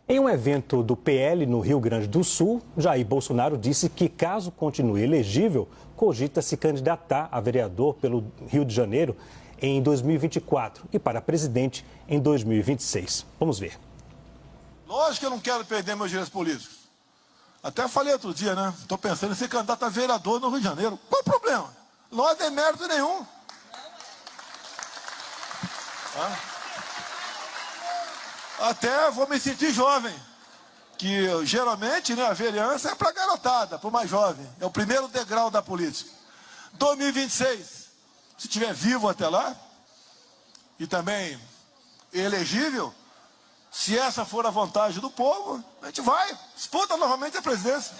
Em um evento do PL no Rio Grande do Sul, Jair Bolsonaro disse que, caso continue elegível, cogita se candidatar a vereador pelo Rio de Janeiro em 2024 e para presidente em 2026. Vamos ver. Lógico que eu não quero perder meus direitos políticos. Até falei outro dia, né? Estou pensando em ser candidato a vereador no Rio de Janeiro. Qual o problema? Não há demérito nenhum. Até vou me sentir jovem. Que geralmente, né, a vereança é para garotada, para o mais jovem. É o primeiro degrau da política. 2026, se estiver vivo até lá, e também elegível, se essa for a vontade do povo, a gente vai, disputa novamente a presidência.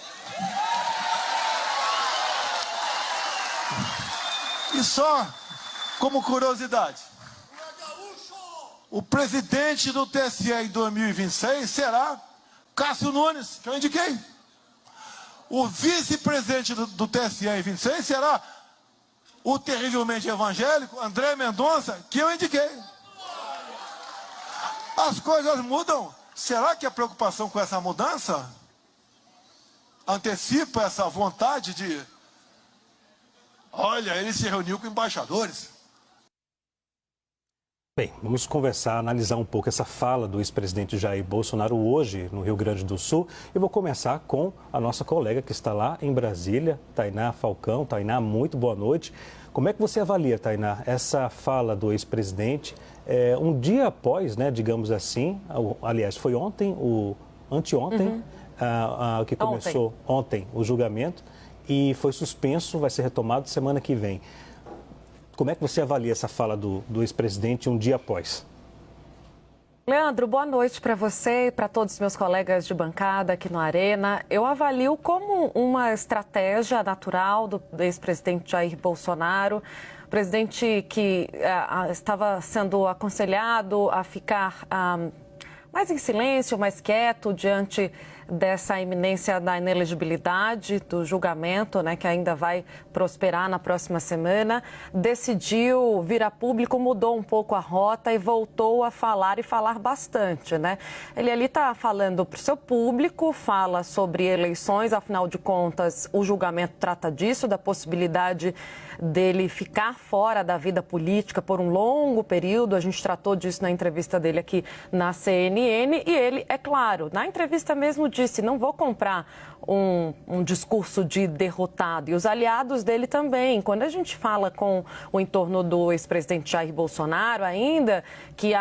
E só como curiosidade, o presidente do TSE em 2026 será Cássio Nunes, que eu indiquei. O vice-presidente do TSE em 26 será o terrivelmente evangélico André Mendonça, que eu indiquei. As coisas mudam. Será que a preocupação com essa mudança antecipa essa vontade de... Olha, ele se reuniu com embaixadores. Bem, vamos conversar, analisar um pouco essa fala do ex-presidente Jair Bolsonaro hoje no Rio Grande do Sul. Eu vou começar com a nossa colega que está lá em Brasília, Tainá Falcão. Tainá, muito boa noite. Como é que você avalia, Tainá, essa fala do ex-presidente um dia após, né, digamos assim, aliás, foi ontem, anteontem, que começou ontem o julgamento e foi suspenso, vai ser retomado semana que vem. Como é que você avalia essa fala do ex-presidente um dia após? Leandro, boa noite para você e para todos os meus colegas de bancada aqui no Arena. Eu avalio como uma estratégia natural do ex-presidente Jair Bolsonaro, presidente que estava sendo aconselhado a ficar mais em silêncio, mais quieto diante dessa iminência da inelegibilidade do julgamento, né, que ainda vai prosperar na próxima semana, decidiu vir a público, mudou um pouco a rota e voltou a falar e falar bastante, né? Ele ali está falando para o seu público, fala sobre eleições, afinal de contas, o julgamento trata disso, da possibilidade dele ficar fora da vida política por um longo período. A gente tratou disso na entrevista dele aqui na CNN e ele, é claro, na entrevista mesmo disse, não vou comprar um discurso de derrotado. E os aliados dele também. Quando a gente fala com o entorno do ex-presidente Jair Bolsonaro, ainda que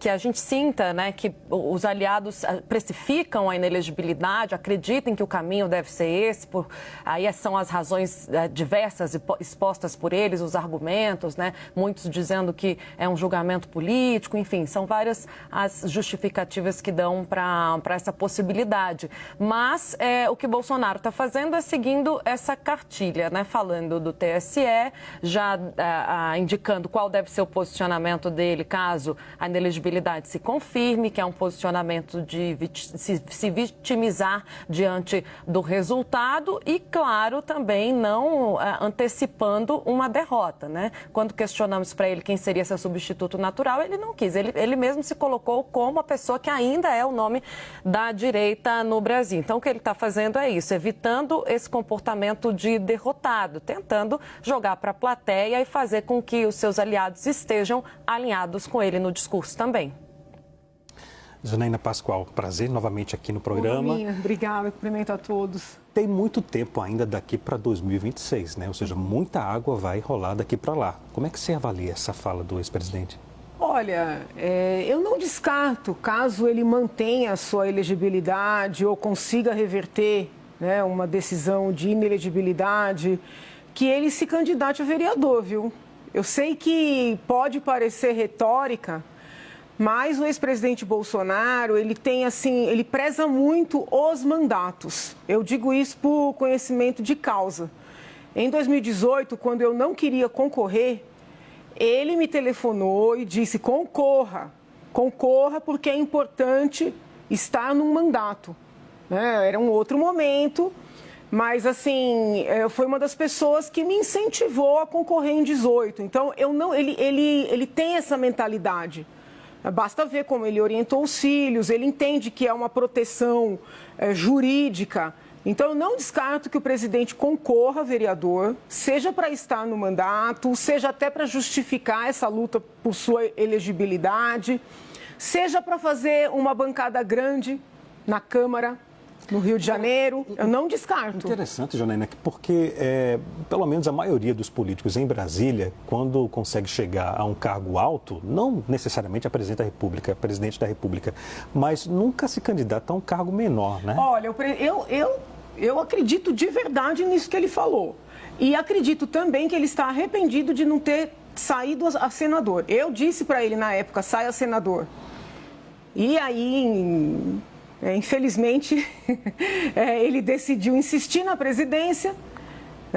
a gente sinta, né, que os aliados precificam a inelegibilidade, acreditem que o caminho deve ser esse, aí são as razões diversas expostas por eles, os argumentos, né, muitos dizendo que é um julgamento político, enfim, são várias as justificativas que dão para essa possibilidade. Mas o que Bolsonaro está fazendo é seguindo essa cartilha, né, falando do TSE, já indicando qual deve ser o posicionamento dele caso a inelegibilidade se confirme, que é um posicionamento de se vitimizar diante do resultado e, claro, também não antecipando uma derrota, né? Quando questionamos para ele quem seria seu substituto natural, ele não quis. Ele mesmo se colocou como a pessoa que ainda é o nome da direita no Brasil. Então, o que ele está fazendo é isso, evitando esse comportamento de derrotado, tentando jogar para a plateia e fazer com que os seus aliados estejam alinhados com ele no discurso também. Janaína Pascoal, prazer novamente aqui no programa. Obrigada, cumprimento a todos. Tem muito tempo ainda daqui para 2026, né? Ou seja, muita água vai rolar daqui para lá. Como é que você avalia essa fala do ex-presidente? Olha, eu não descarto, caso ele mantenha a sua elegibilidade ou consiga reverter, né, uma decisão de inelegibilidade, que ele se candidate a vereador, viu? Eu sei que pode parecer retórica, mas o ex-presidente Bolsonaro, ele preza muito os mandatos. Eu digo isso por conhecimento de causa. Em 2018, quando eu não queria concorrer, ele me telefonou e disse: concorra porque é importante estar num mandato. Era um outro momento, mas assim, foi uma das pessoas que me incentivou a concorrer em 18. Então, ele tem essa mentalidade. Basta ver como ele orientou os filhos, ele entende que é uma proteção jurídica. Então, eu não descarto que o presidente concorra a vereador, seja para estar no mandato, seja até para justificar essa luta por sua elegibilidade, seja para fazer uma bancada grande na Câmara, no Rio de Janeiro. Eu não descarto. Interessante, Janaína, porque pelo menos a maioria dos políticos em Brasília, quando consegue chegar a um cargo alto, não necessariamente a presidente da República, mas nunca se candidata a um cargo menor, né? Olha, eu acredito de verdade nisso que ele falou. E acredito também que ele está arrependido de não ter saído a senador. Eu disse para ele na época, saia senador. E aí, infelizmente, ele decidiu insistir na presidência,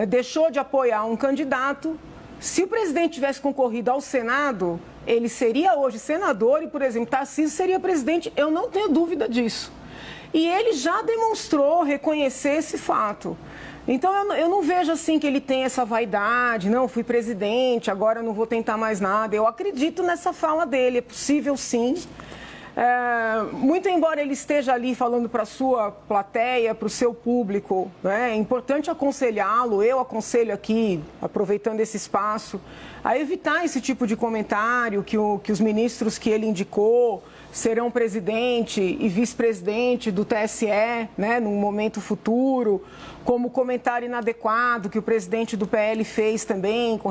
deixou de apoiar um candidato. Se o presidente tivesse concorrido ao Senado, ele seria hoje senador e, por exemplo, Tarcísio seria presidente. Eu não tenho dúvida disso. E ele já demonstrou reconhecer esse fato. Então, eu não vejo assim que ele tem essa vaidade, não, fui presidente, agora não vou tentar mais nada. Eu acredito nessa fala dele, é possível sim. Muito embora ele esteja ali falando para a sua plateia, para o seu público, né, é importante aconselhá-lo, eu aconselho aqui, aproveitando esse espaço, a evitar esse tipo de comentário que os ministros que ele indicou serão presidente e vice-presidente do TSE, né, num momento futuro, como comentário inadequado que o presidente do PL fez também com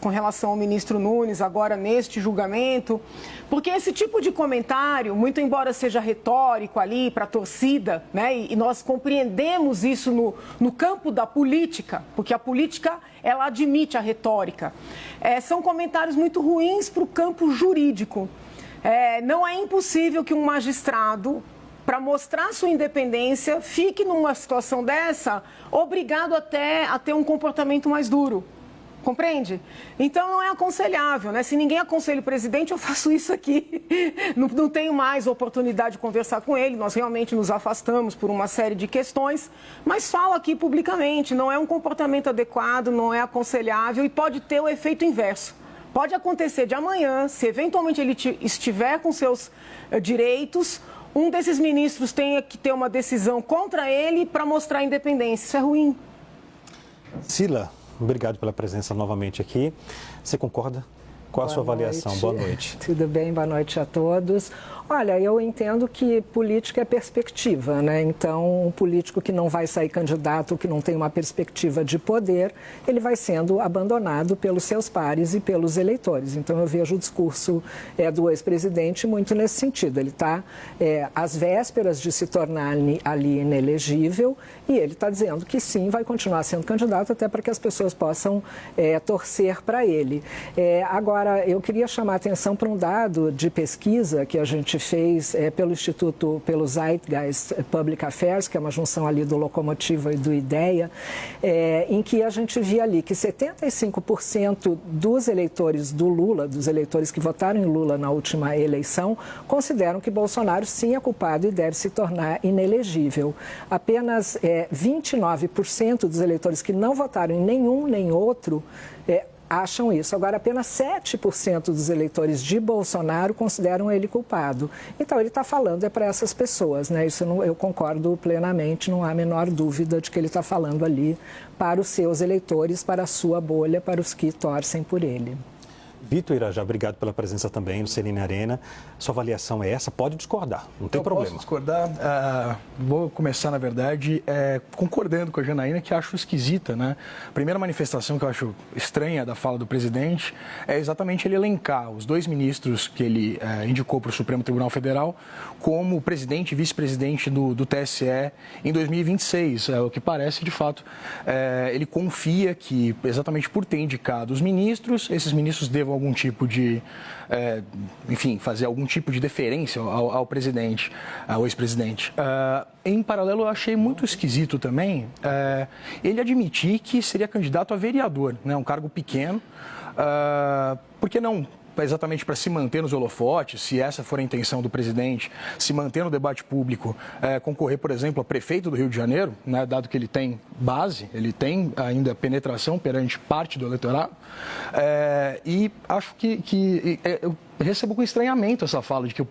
relação ao ministro Nunes, agora neste julgamento. Porque esse tipo de comentário, muito embora seja retórico ali para a torcida, né, e nós compreendemos isso no campo da política, porque a política, ela admite a retórica, são comentários muito ruins para o campo jurídico. Não é impossível que um magistrado, para mostrar sua independência, fique numa situação dessa, obrigado até a ter um comportamento mais duro. Compreende? Então, não é aconselhável, né? Se ninguém aconselha o presidente, eu faço isso aqui. Não tenho mais oportunidade de conversar com ele, nós realmente nos afastamos por uma série de questões, mas falo aqui publicamente, não é um comportamento adequado, não é aconselhável e pode ter o efeito inverso. Pode acontecer de amanhã, se eventualmente ele estiver com seus direitos, um desses ministros tenha que ter uma decisão contra ele para mostrar a independência. Isso é ruim. Sila, obrigado pela presença novamente aqui. Você concorda? Qual a sua avaliação? Boa noite. Tudo bem, boa noite a todos. Olha, eu entendo que política é perspectiva, né? Então, um político que não vai sair candidato, que não tem uma perspectiva de poder, ele vai sendo abandonado pelos seus pares e pelos eleitores. Então, eu vejo o discurso do ex-presidente muito nesse sentido. Ele está às vésperas de se tornar ali inelegível e ele está dizendo que sim, vai continuar sendo candidato até para que as pessoas possam torcer para ele. Agora, eu queria chamar a atenção para um dado de pesquisa que a gente fez pelo Zeitgeist Public Affairs, que é uma junção ali do Locomotiva e do IDEA, em que a gente via ali que 75% dos eleitores do Lula, dos eleitores que votaram em Lula na última eleição, consideram que Bolsonaro sim é culpado e deve se tornar inelegível. Apenas 29% dos eleitores que não votaram em nenhum nem outro acham isso. Agora, apenas 7% dos eleitores de Bolsonaro consideram ele culpado. Então, ele está falando para essas pessoas, né? Isso eu concordo plenamente, não há a menor dúvida de que ele está falando ali para os seus eleitores, para a sua bolha, para os que torcem por ele. Vitor Irajá, obrigado pela presença também no CNN Arena. Sua avaliação é essa? Pode discordar, não tem problema. Posso discordar. Vou começar, na verdade, concordando com a Janaína, que acho esquisita, né? A primeira manifestação que eu acho estranha da fala do presidente é exatamente ele elencar os dois ministros que ele indicou para o Supremo Tribunal Federal como presidente e vice-presidente do TSE em 2026. O que parece, de fato, ele confia que, exatamente por ter indicado os ministros, esses ministros devam algum tipo de, fazer algum tipo de deferência ao presidente, ao ex-presidente. Em paralelo, eu achei muito esquisito também ele admitir que seria candidato a vereador, né, um cargo pequeno. Por que não exatamente para se manter nos holofotes, se essa for a intenção do presidente, se manter no debate público, concorrer, por exemplo, a prefeito do Rio de Janeiro, né, dado que ele tem base, ele tem ainda penetração perante parte do eleitorado, e acho que eu recebo com estranhamento essa fala de que o